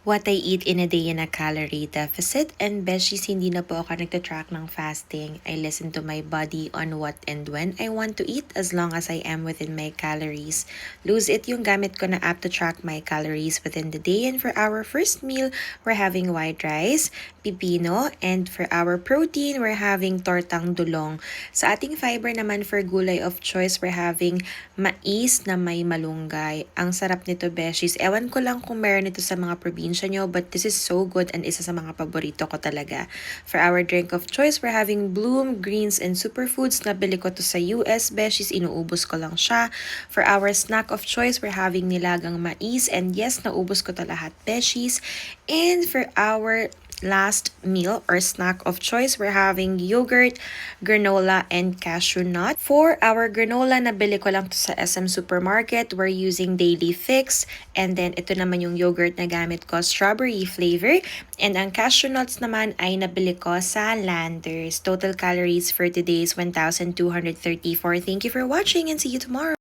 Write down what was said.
What I eat in a day in a calorie deficit, and beshies, hindi na po ako nagtatrack ng fasting. I listen to my body on what and when I want to eat as long as I am within my calories. Lose It yung gamit ko na app to track my calories within the day, and for our first meal, we're having white rice, pipino, and for our protein, we're having tortang dulong. Sa ating fiber naman for gulay of choice, we're having mais na may malunggay. Ang sarap nito, beshies. Ewan ko lang kung meron ito sa mga probinsya nyo, but this is so good and isa sa mga paborito ko talaga. For our drink of choice, we're having Bloom, Greens, and Superfoods. Nabili ko to sa US, beshies. Inuubos ko lang siya. For our snack of choice, we're having nilagang mais. And yes, naubos ko to lahat, beshies. And for our last meal or snack of choice, we're having yogurt, granola, and cashew nut. For our granola, nabili ko lang to sa SM Supermarket. We're using Daily Fix. And then, ito naman yung yogurt na gamit ko, strawberry flavor. And ang cashew nuts naman ay nabili ko sa Landers. Total calories for today is 1,234. Thank you for watching and see you tomorrow.